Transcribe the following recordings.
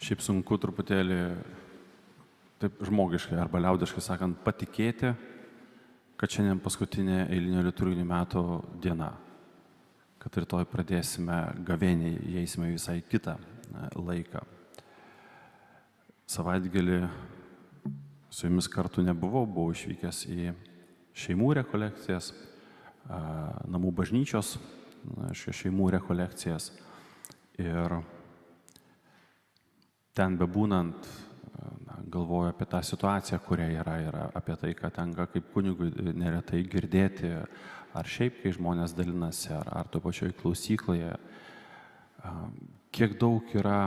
Šiaip sunku truputėlį, taip žmogiškai arba liaudiškai sakant, patikėti, kad šiandien paskutinė eilinio liturginių metų diena. Kad rytoj pradėsime gavėniai, įeisime visai kitą laiką. Savaitgalį su jumis kartu nebuvau, buvau išvykęs į šeimų rekolekcijas, namų bažnyčios, šeimų rekolekcijas. Ir ten bebūnant, galvoju apie tą situaciją, kuria yra apie tai, kad tenka kaip kunigui neretai girdėti, ar šiaip, kai žmonės dalinasi, ar to pačioj klausykloje, kiek daug yra,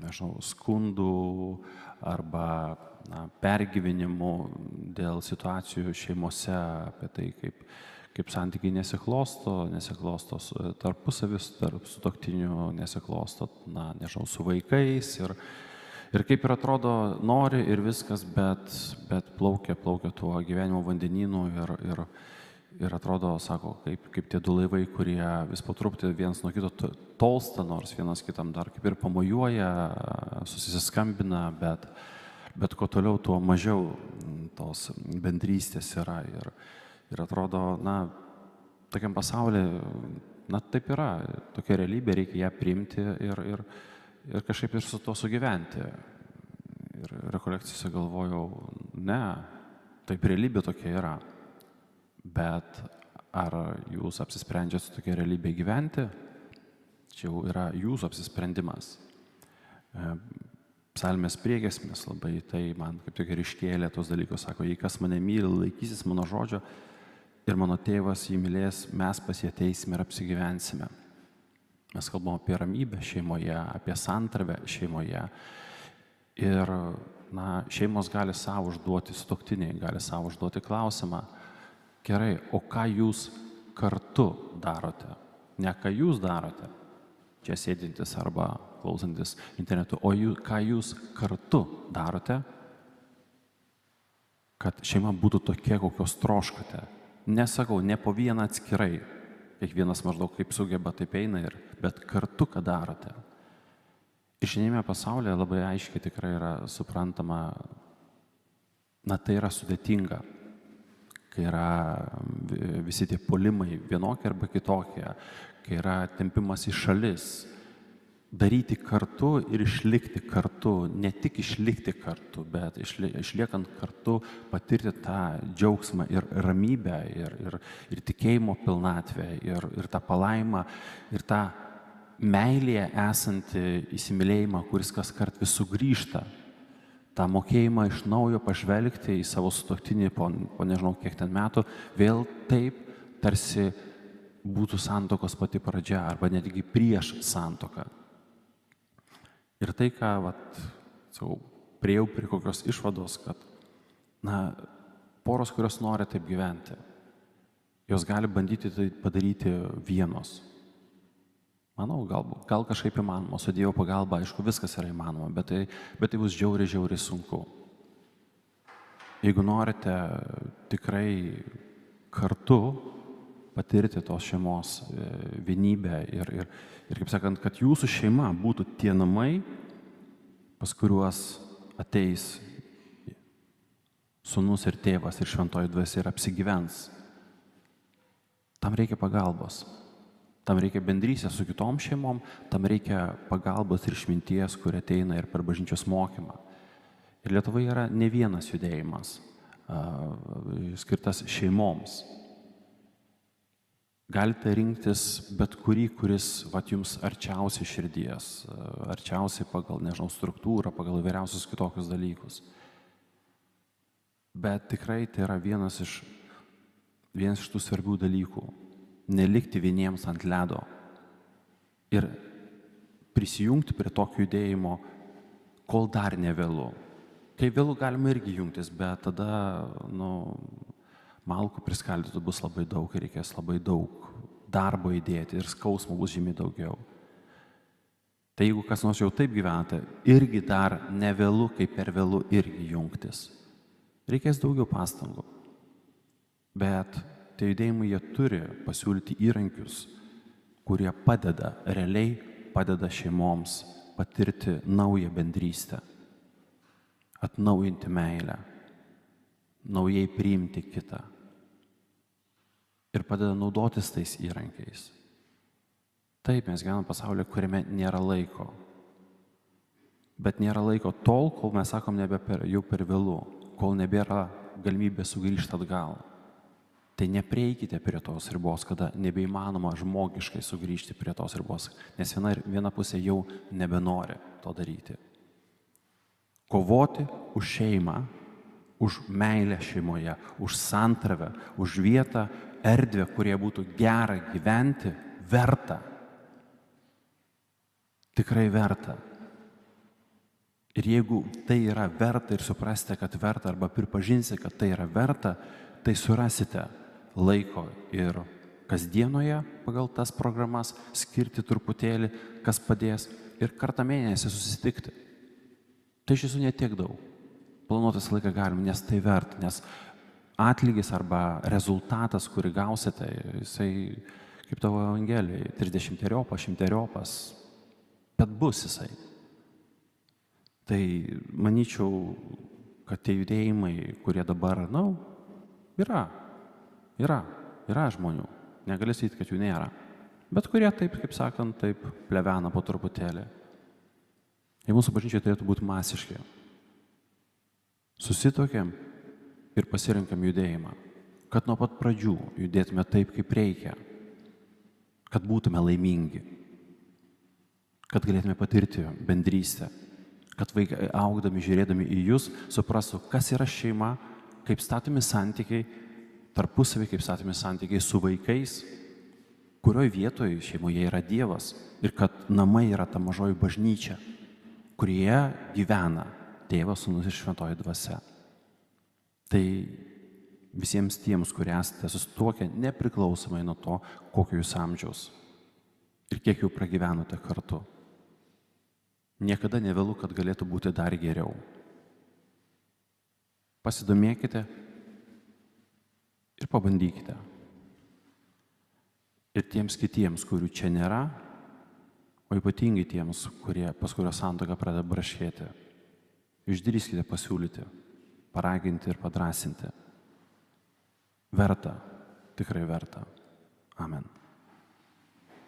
nežinau, skundų arba pergyvenimų dėl situacijų šeimose, apie tai, kaip santykiai nesiklosto tarpusavis, tarp sutuoktinių nesiklosto, nežinau, su vaikais ir kaip ir atrodo nori ir viskas, bet plaukia tuo gyvenimo vandenynu ir atrodo, sako, kaip tie du laivai, kurie vis po truputį vienas nuo kito tolsta, nors vienas kitam dar kaip ir pamojuoja, susiskambina, bet kuo toliau, tuo mažiau tos bendrystės yra. Ir atrodo, tokiam pasaulyje, taip yra, tokia realybė, reikia ją priimti ir kažkaip ir su to sugyventi. Ir rekolekcijose galvojau, ne, taip realybė tokia yra, bet ar jūs apsisprendžiat su tokia realybė gyventi, čia jau yra jūsų apsisprendimas. Psalmės priegiesmės labai tai man kaip tik ir iškėlė tos dalykus, sako, jei kas mane myli, laikysis mano žodžio, ir mano tėvas jį mylės, mes pas jį ateisime ir apsigyvensime. Mes kalbam apie ramybę šeimoje, apie santarvę šeimoje. Ir šeimos gali savo užduoti, sutuoktiniai gali savo užduoti klausimą, gerai, o ką jūs kartu darote? Ne ką jūs darote, čia sėdintis arba klausantis internetu, o ką jūs kartu darote, kad šeima būtų tokia, kokios troškate. Nesakau, ne po vieną atskirai, kiekvienas maždaug kaip sugeba, taip eina, bet kartu ką darote. Ir šiandienime pasaulyje labai aiškiai tikrai yra suprantama, tai yra sudėtinga, kai yra visi tie puolimai vienokie arba kitokie, kai yra tempimas į šalis, daryti kartu ir išlikti kartu, ne tik išlikti kartu, bet išliekant kartu patirti tą džiaugsmą ir ramybę ir tikėjimo pilnatvę ir tą palaimą ir tą meilėje esantį įsimylėjimą, kuris kaskart vis sugrįžta, tą mokėjimą iš naujo pažvelgti į savo sutuoktinį po nežinau kiek ten metų, vėl taip, tarsi būtų santuokos pati pradžia arba netgi prieš santuoką. Ir tai, ką, priejau prie kokios išvados, kad, poros, kurios nori taip gyventi, jos gali bandyti tai padaryti vienos. Manau, gal kažkaip įmanoma, su Dievo pagalba, aišku, viskas yra įmanoma, bet tai bus žiauriai sunku. Jeigu norite tikrai kartu patirti tos šeimos vienybę ir kaip sakant, kad jūsų šeima būtų tie namai, pas kuriuos ateis sūnus ir tėvas ir šventoji dvasia ir apsigyvens. Tam reikia pagalbos, tam reikia bendrystės su kitom šeimom, tam reikia pagalbos ir išminties, kuri ateina ir per bažnyčios mokymą. Ir Lietuvoje yra ne vienas judėjimas skirtas šeimoms. Galite rinktis bet kurį, kuris jums arčiausiai širdies, arčiausiai pagal, struktūrą, pagal įvairiausius kitokius dalykus. Bet tikrai tai yra vienas iš tų svarbių dalykų. Nelikti vieniems ant ledo ir prisijungti prie tokio judėjimo, kol dar nevėlu. Kai vėlu galima irgi jungtis, bet tada, malkų priskaldytų bus labai daug ir reikės labai daug darbo įdėti ir skausmo bus žymiai daugiau. Tai jeigu kas nors jau taip gyvena, irgi dar nevėlu, kaip per vėlu irgi jungtis. Reikės daugiau pastangų. Bet tie judėjimai jie turi pasiūlyti įrankius, kurie padeda, realiai padeda šeimoms patirti naują bendrystę, atnaujinti meilę, naujai priimti kitą ir padeda naudotis tais įrankiais. Taip, mes gyvename pasaulyje, kuriame nėra laiko. Bet nėra laiko tol, kol mes sakom jau per vėlų, kol nebėra galimybė sugrįžti atgal. Tai neprieikite prie tos ribos, kada nebeįmanoma žmogiškai sugrįžti prie tos ribos, nes viena pusė jau nebenori to daryti. Kovoti už šeimą, už meilę šeimoje, už santravę, už vietą, erdvę, kurie būtų gera gyventi, verta. Tikrai verta. Ir jeigu tai yra verta ir suprasite, kad verta, arba pripažinsite, kad tai yra verta, tai surasite laiko ir kasdienoje pagal tas programas skirti truputėlį, kas padės, ir kartą mėnesį susitikti. Tai iš tiesų netiek daug. Planuotis laiką galim, nes tai verta, nes atlygis arba rezultatas, kurį gausite, jisai, kaip tavo Evangelijai, 30-eriopas, 100-eriopas, bet bus jisai. Tai manyčiau, kad tie judėjimai, kurie dabar, yra žmonių, negali sakyti, kad jų nėra, bet kurie taip, kaip sakant, taip plevena po truputėlį. Ir mūsų bažnyčiai turėtų būti masiški. Susitokiam ir pasirinkam judėjimą, kad nuo pat pradžių judėtume taip, kaip reikia, kad būtume laimingi, kad galėtume patirti bendrystę, kad vaikai augdami, žiūrėdami į jūs, suprastų, kas yra šeima, kaip statomi santykiai, tarpusavį, kaip statomi santykiai su vaikais, kurioje vietoje šeimoje yra Dievas ir kad namai yra ta mažoji bažnyčia, kurioje gyvena Tėvas, Sūnus ir Šventoji Dvasia. Tai visiems tiems, kurie esate susituokę, nepriklausomai nuo to, kokio jūs amžiaus ir kiek jau pragyvenote kartu. Niekada nevėlu, kad galėtų būti dar geriau. Pasidomėkite ir pabandykite. Ir tiems kitiems, kurių čia nėra, o ypatingai tiems, pas kurio santuoka pradeda braškėti, išdrįskite pasiūlyti, paraginti ir padrąsinti. Verta, tikrai verta. Amen.